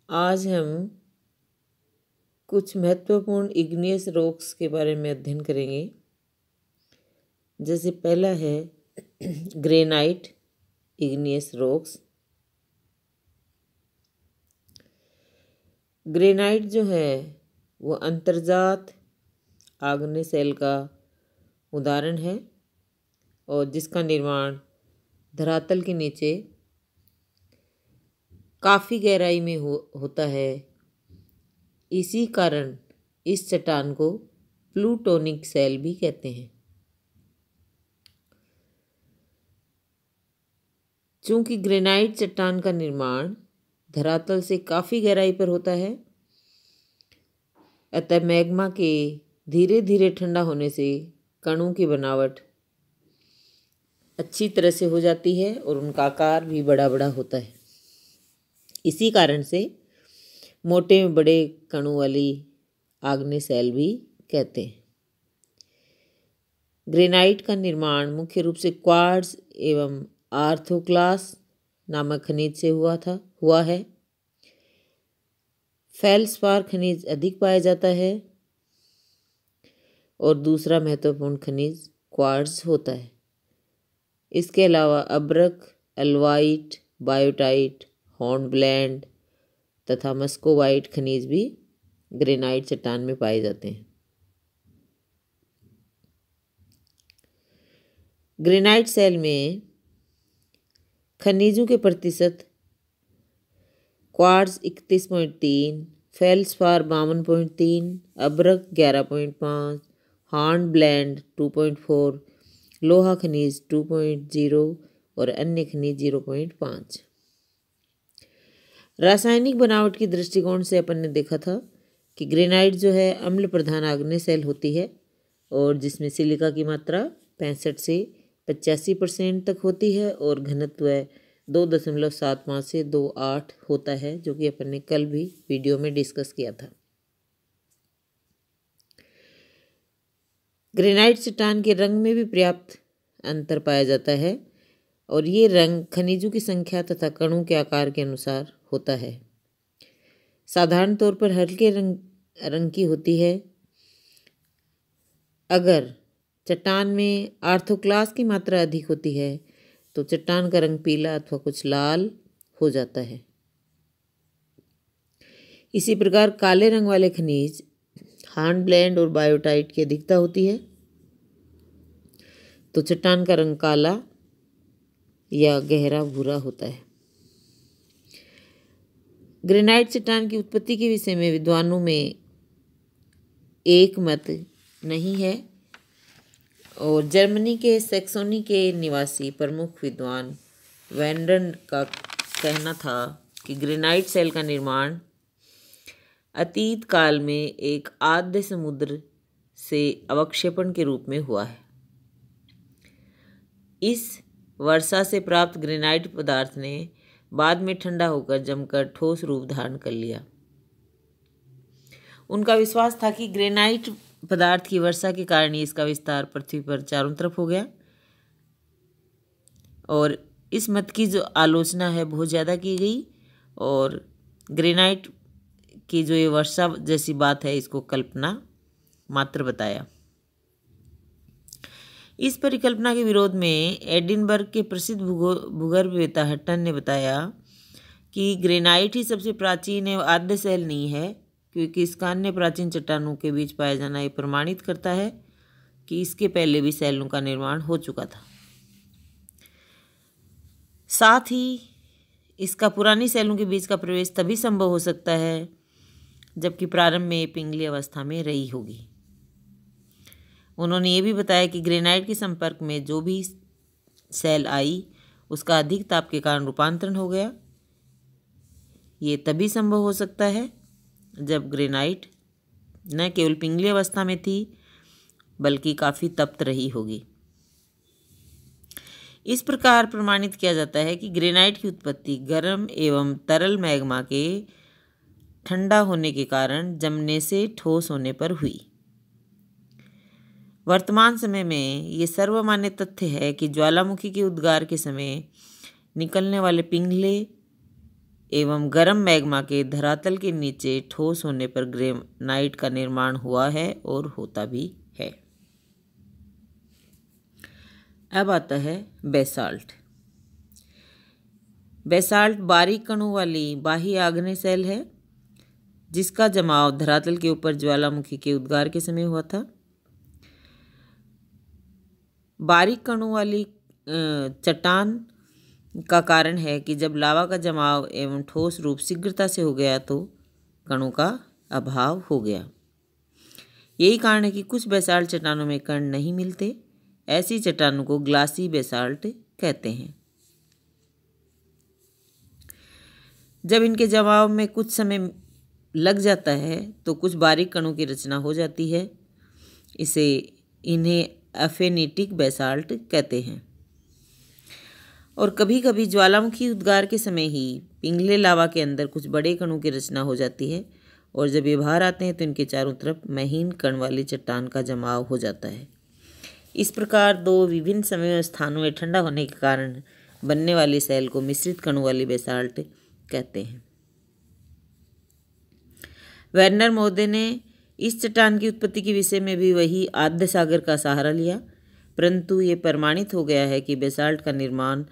आज हम कुछ महत्वपूर्ण इग्नियस रॉक्स के बारे में अध्ययन करेंगे। जैसे पहला है ग्रेनाइट इग्नियस रॉक्स। ग्रेनाइट जो है वो अंतर्जात आग्नेय शैल का उदाहरण है और जिसका निर्माण धरातल के नीचे काफ़ी गहराई में होता है। इसी कारण इस चट्टान को प्लूटोनिक शैल भी कहते हैं। चूंकि ग्रेनाइट चट्टान का निर्माण धरातल से काफ़ी गहराई पर होता है, अतः मैग्मा के धीरे धीरे ठंडा होने से कणों की बनावट अच्छी तरह से हो जाती है और उनका आकार भी बड़ा बड़ा होता है। इसी कारण से मोटे में बड़े कणों वाली आग्नेय शैल भी कहते हैं। ग्रेनाइट का निर्माण मुख्य रूप से क्वार्ट्ज एवं आर्थोक्लास नामक खनिज से हुआ है। फेल्सपार खनिज अधिक पाया जाता है और दूसरा महत्वपूर्ण खनिज क्वार्ट्ज होता है। इसके अलावा अब्रक, एल्वाइट, बायोटाइट, हॉर्नब्लैंड तथा मस्कोवाइट खनिज भी ग्रेनाइट चट्टान में पाए जाते हैं। ग्रेनाइट शैल में खनिजों के प्रतिशत क्वार्ट्ज 31.3, फेल्सपार 52.3, अब्रक 11.5, हॉर्नब्लैंड 2.4, लोहा खनिज 2.0 और अन्य खनिज 0.5। रासायनिक बनावट की दृष्टिकोण से अपन ने देखा था कि ग्रेनाइट जो है अम्ल प्रधान आग्नेय शैल होती है और जिसमें सिलिका की मात्रा 65 से 85% तक होती है और घनत्व 2.75 से 2.8 होता है, जो कि अपन ने कल भी वीडियो में डिस्कस किया था। ग्रेनाइट चट्टान के रंग में भी पर्याप्त अंतर पाया जाता है और ये रंग खनिजों की संख्या तथा कणों के आकार के अनुसार होता है। साधारण तौर पर हल्के रंग की होती है। अगर चट्टान में आर्थोक्लास की मात्रा अधिक होती है तो चट्टान का रंग पीला अथवा कुछ लाल हो जाता है। इसी प्रकार काले रंग वाले खनिज हॉर्नब्लैंड और बायोटाइट की अधिकता होती है तो चट्टान का रंग काला या गहरा भूरा होता है। ग्रेनाइट चट्टान की उत्पत्ति के विषय में विद्वानों में एक मत नहीं है और जर्मनी के सैक्सोनी के निवासी प्रमुख विद्वान वैंडन का कहना था कि ग्रेनाइट शैल का निर्माण अतीत काल में एक आद्य समुद्र से अवक्षेपण के रूप में हुआ है। इस वर्षा से प्राप्त ग्रेनाइट पदार्थ ने बाद में ठंडा होकर जमकर ठोस रूप धारण कर लिया। उनका विश्वास था कि ग्रेनाइट पदार्थ की वर्षा के कारण ही इसका विस्तार पृथ्वी पर चारों तरफ हो गया और इस मत की जो आलोचना है बहुत ज़्यादा की गई और ग्रेनाइट की जो ये वर्षा जैसी बात है इसको कल्पना मात्र बताया। इस परिकल्पना के विरोध में एडिनबर्ग के प्रसिद्ध भूगर्भवेत्ता हट्टन ने बताया कि ग्रेनाइट ही सबसे प्राचीन एवं आद्य शैल नहीं है, क्योंकि इसका अन्य प्राचीन चट्टानों के बीच पाया जाना ये प्रमाणित करता है कि इसके पहले भी शैलों का निर्माण हो चुका था। साथ ही इसका पुरानी शैलों के बीच का प्रवेश तभी संभव हो सकता है जबकि प्रारंभ में पिंगली अवस्था में रही होगी। उन्होंने ये भी बताया कि ग्रेनाइट के संपर्क में जो भी शैल आई उसका अधिक ताप के कारण रूपांतरण हो गया। ये तभी संभव हो सकता है जब ग्रेनाइट न केवल पिंगली अवस्था में थी बल्कि काफ़ी तप्त रही होगी। इस प्रकार प्रमाणित किया जाता है कि ग्रेनाइट की उत्पत्ति गर्म एवं तरल मैग्मा के ठंडा होने के कारण जमने से ठोस होने पर हुई। वर्तमान समय में ये सर्वमान्य तथ्य है कि ज्वालामुखी के उद्गार के समय निकलने वाले पिंगले एवं गर्म मैग्मा के धरातल के नीचे ठोस होने पर ग्रेनाइट का निर्माण हुआ है और होता भी है। अब आता है बेसाल्ट। बेसाल्ट बारीक कणों वाली बाह्य आग्नेय शैल है जिसका जमाव धरातल के ऊपर ज्वालामुखी के उद्गार के समय हुआ था। बारीक कणों वाली चट्टान का कारण है कि जब लावा का जमाव एवं ठोस रूप शीघ्रता से हो गया तो कणों का अभाव हो गया। यही कारण है कि कुछ बेसाल्ट चट्टानों में कण नहीं मिलते। ऐसी चट्टानों को ग्लासी बेसाल्ट कहते हैं। जब इनके जमाव में कुछ समय लग जाता है तो कुछ बारीक कणों की रचना हो जाती है। इन्हें एफेनिटिक बेसाल्ट कहते हैं। और कभी कभी ज्वालामुखी उद्गार के समय ही पिघले लावा के अंदर कुछ बड़े कणों की रचना हो जाती है और जब ये बाहर आते हैं तो इनके चारों तरफ महीन कण वाली चट्टान का जमाव हो जाता है। इस प्रकार दो विभिन्न समयों और स्थानों में ठंडा होने के कारण बनने वाली शैल को मिश्रित कणों वाली बेसाल्ट कहते हैं। वेर्नर महोदय ने इस चट्टान की उत्पत्ति के विषय में भी वही आद्य सागर का सहारा लिया, परंतु ये प्रमाणित हो गया है कि बेसाल्ट का निर्माण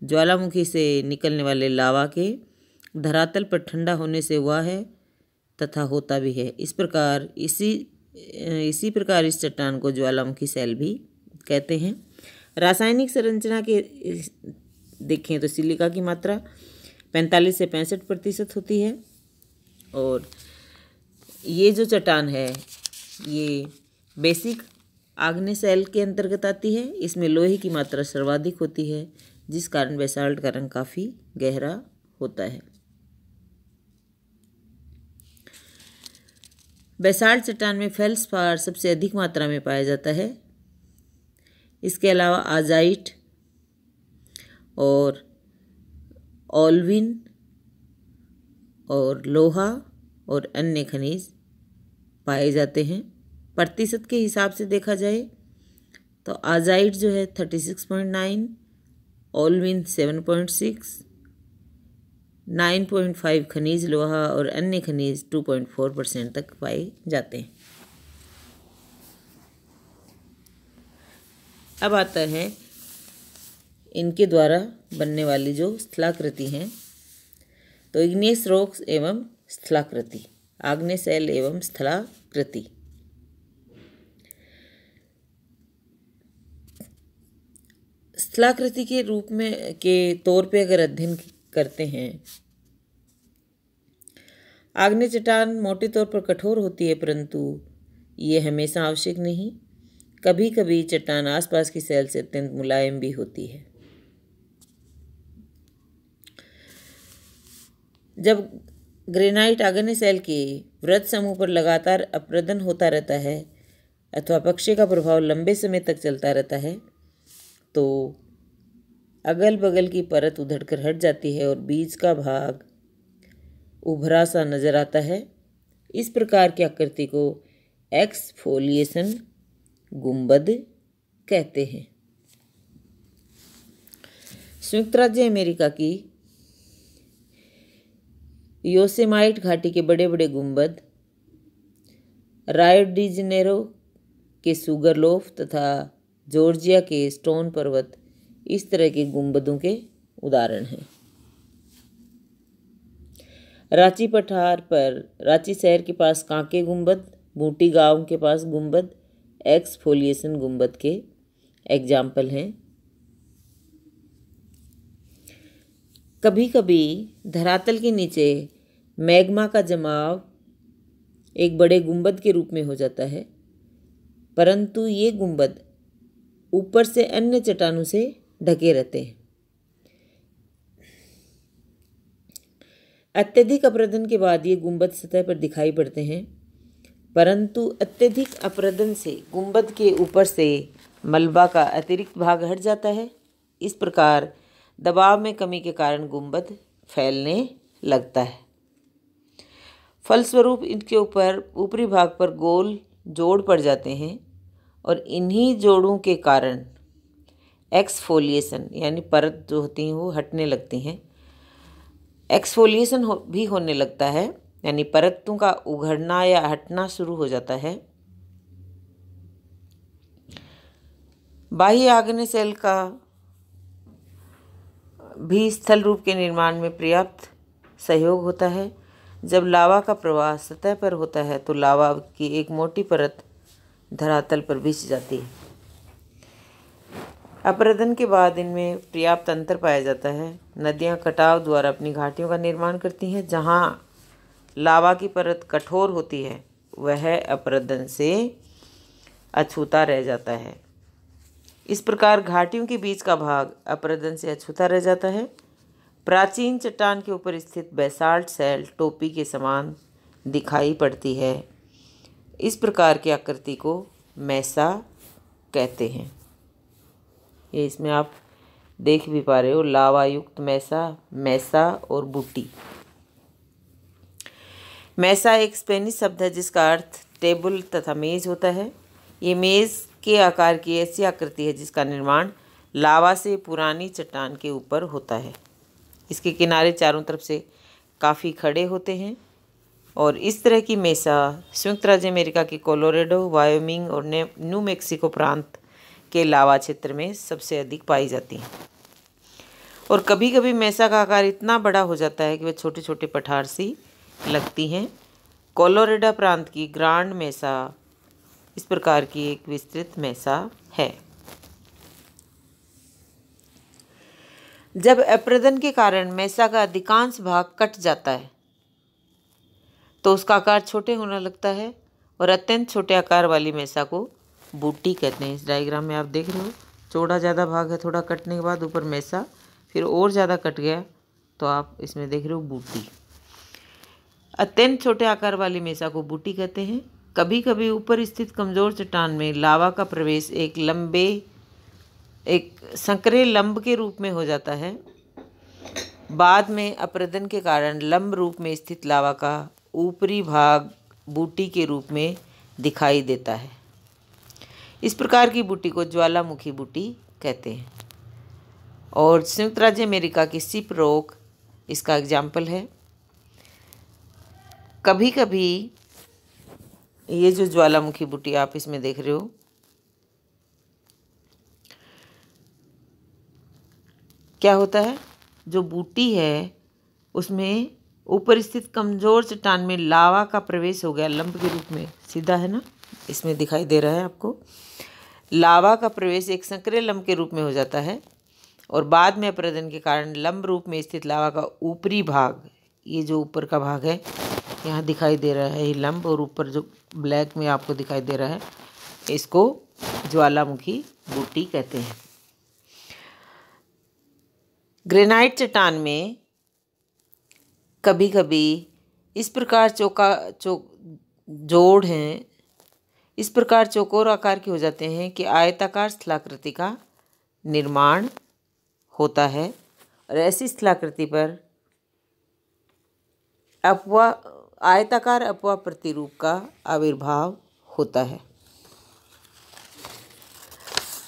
ज्वालामुखी से निकलने वाले लावा के धरातल पर ठंडा होने से हुआ है तथा होता भी है। इसी प्रकार इस चट्टान को ज्वालामुखी शैल भी कहते हैं। रासायनिक संरचना के देखें तो सिलिका की मात्रा 45 से 65% होती है और ये जो चट्टान है ये बेसिक आग्नेय शैल के अंतर्गत आती है। इसमें लोहे की मात्रा सर्वाधिक होती है जिस कारण बेसाल्ट का रंग काफ़ी गहरा होता है। बेसाल्ट चट्टान में फेल्सपार सबसे अधिक मात्रा में पाया जाता है। इसके अलावा आजाइट और ओल्विन और लोहा और अन्य खनिज पाए जाते हैं। प्रतिशत के हिसाब से देखा जाए तो आजाइट जो है 36.9, ओल्विन 7.6, 9.5 खनिज लोहा और अन्य खनिज 2.4% तक पाए जाते हैं। अब आता है इनके द्वारा बनने वाली जो स्थलाकृति हैं, तो इग्नेयस रॉक्स एवं स्थलाकृति, आग्नेय शैल एवं स्थलाकृति। स्थलाकृति के रूप में के तौर पे अगर अध्ययन करते हैं, आग्नेय चट्टान मोटे तौर पर कठोर होती है परंतु ये हमेशा आवश्यक नहीं। कभी कभी चट्टान आसपास की शैल से अत्यंत मुलायम भी होती है। जब ग्रेनाइट आग्नेय शैल के वृत्त समूह पर लगातार अपरदन होता रहता है अथवा अपक्षय का प्रभाव लंबे समय तक चलता रहता है तो अगल बगल की परत उधड़कर हट जाती है और बीच का भाग उभरा सा नजर आता है। इस प्रकार की आकृति को एक्सफोलिएशन गुंबद कहते हैं। संयुक्त राज्य अमेरिका की योसेमाइट घाटी के बड़े बड़े गुंबद, रायो डी जेनेरो के सुगरलोफ तथा जॉर्जिया के स्टोन पर्वत इस तरह के गुंबदों के उदाहरण हैं। रांची पठार पर रांची शहर के पास कांके गुंबद, बूटी गांव के पास गुंबद एक्सफोलिएशन गुंबद के एग्जाम्पल हैं। कभी कभी धरातल के नीचे मैग्मा का जमाव एक बड़े गुंबद के रूप में हो जाता है, परंतु ये गुंबद ऊपर से अन्य चट्टानों से ढके रहते हैं। अत्यधिक अपरदन के बाद ये गुंबद सतह पर दिखाई पड़ते हैं, परंतु अत्यधिक अपरदन से गुंबद के ऊपर से मलबा का अतिरिक्त भाग हट जाता है। इस प्रकार दबाव में कमी के कारण गुंबद फैलने लगता है। फलस्वरूप इनके ऊपर ऊपरी भाग पर गोल जोड़ पड़ जाते हैं और इन्हीं जोड़ों के कारण एक्सफोलिएशन यानी परत जो होती हैं वो हटने लगती हैं। एक्सफोलिएशन भी होने लगता है, यानी परतों का उघड़ना या हटना शुरू हो जाता है। बाह्य आग्नेय सेल का भी स्थल रूप के निर्माण में पर्याप्त सहयोग होता है। जब लावा का प्रवाह सतह पर होता है तो लावा की एक मोटी परत धरातल पर बिछ जाती है। अपरदन के बाद इनमें पर्याप्त अंतर पाया जाता है। नदियां कटाव द्वारा अपनी घाटियों का निर्माण करती हैं। जहां लावा की परत कठोर होती है वह अपरदन से अछूता रह जाता है। इस प्रकार घाटियों के बीच का भाग अपरदन से अछूता रह जाता है। प्राचीन चट्टान के ऊपर स्थित बेसाल्ट सेल टोपी के समान दिखाई पड़ती है। इस प्रकार की आकृति को मेसा कहते हैं। ये इसमें आप देख भी पा रहे हो, लावा युक्त मेसा और बूटी। मेसा एक स्पेनिश शब्द है जिसका अर्थ टेबल तथा मेज होता है। ये मेज के आकार की ऐसी आकृति है जिसका निर्माण लावा से पुरानी चट्टान के ऊपर होता है। इसके किनारे चारों तरफ से काफ़ी खड़े होते हैं और इस तरह की मेसा संयुक्त राज्य अमेरिका के कोलोराडो, वायोमिंग और न्यू मैक्सिको प्रांत के लावा क्षेत्र में सबसे अधिक पाई जाती हैं। और कभी कभी मेसा का आकार इतना बड़ा हो जाता है कि वह छोटे छोटे पठार सी लगती हैं। कोलोराडो प्रांत की ग्रांड मेसा इस प्रकार की एक विस्तृत मेसा है। जब अपरदन के कारण मेसा का अधिकांश भाग कट जाता है तो उसका आकार छोटे होने लगता है और अत्यंत छोटे आकार वाली मेसा को बूटी कहते हैं। इस डायग्राम में आप देख रहे हो, चौड़ा ज़्यादा भाग है, थोड़ा कटने के बाद ऊपर मेसा, फिर और ज़्यादा कट गया तो आप इसमें देख रहे हो बूटी। अत्यंत छोटे आकार वाली मेसा को बूटी कहते हैं। कभी कभी ऊपर स्थित कमज़ोर चट्टान में लावा का प्रवेश एक संकरे लंब के रूप में हो जाता है। बाद में अपरदन के कारण लंब रूप में स्थित लावा का ऊपरी भाग बूटी के रूप में दिखाई देता है। इस प्रकार की बूटी को ज्वालामुखी बूटी कहते हैं। और संयुक्त राज्य अमेरिका की सिप रॉक इसका एग्जाम्पल है। कभी कभी ये जो ज्वालामुखी बूटी आप इसमें देख रहे हो, क्या होता है, जो बूटी है उसमें ऊपर स्थित कमज़ोर चट्टान में लावा का प्रवेश हो गया लंब के रूप में, सीधा है ना, इसमें दिखाई दे रहा है आपको। लावा का प्रवेश एक संकरे लंब के रूप में हो जाता है और बाद में अपरदन के कारण लंब रूप में स्थित लावा का ऊपरी भाग, ये जो ऊपर का भाग है यहाँ दिखाई दे रहा है, ये लंब, और ऊपर जो ब्लैक में आपको दिखाई दे रहा है, इसको ज्वालामुखी बूटी कहते हैं। ग्रेनाइट चट्टान में कभी कभी इस प्रकार जोड़ हैं, इस प्रकार चौकोर आकार के हो जाते हैं कि आयताकार स्थलाकृति का निर्माण होता है और ऐसी स्थलाकृति पर आयताकार अपवा प्रतिरूप का आविर्भाव होता है।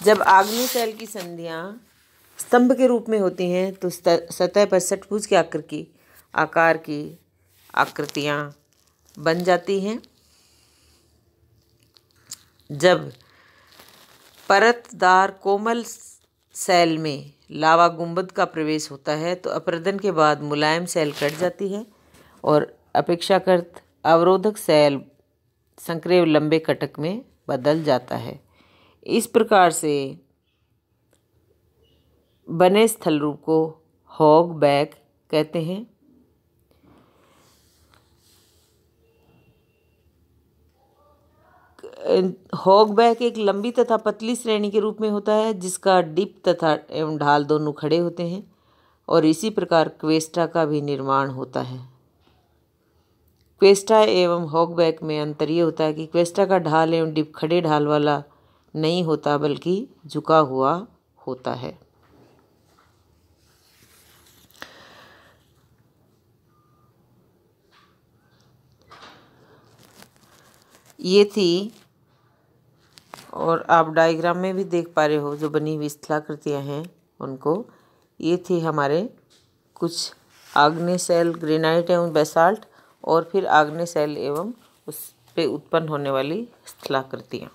जब आग्नेय सेल की संधियां स्तंभ के रूप में होती हैं तो सतह पर षट्भुज के आकार की आकृतियां बन जाती हैं। जब परतदार कोमल सेल में लावा गुंबद का प्रवेश होता है तो अपरदन के बाद मुलायम सेल कट जाती है और अपेक्षाकृत अवरोधक सेल संकरे लंबे कटक में बदल जाता है। इस प्रकार से बने स्थल रूप को हॉग बैक कहते हैं। हॉग बैक एक लंबी तथा पतली श्रेणी के रूप में होता है जिसका डिप तथा एवं ढाल दोनों खड़े होते हैं और इसी प्रकार क्वेस्टा का भी निर्माण होता है। क्वेस्टा एवं हॉग बैक में अंतर ये होता है कि क्वेस्टा का ढाल एवं डिप खड़े ढाल वाला नहीं होता बल्कि झुका हुआ होता है। ये थी, और आप डायग्राम में भी देख पा रहे हो जो बनी हुई स्थलाकृतियाँ हैं उनको, ये थी हमारे कुछ आग्नेय शैल ग्रेनाइट एवं बेसाल्ट, और फिर आग्नेय शैल एवं उस पे उत्पन्न होने वाली स्थलाकृतियाँ।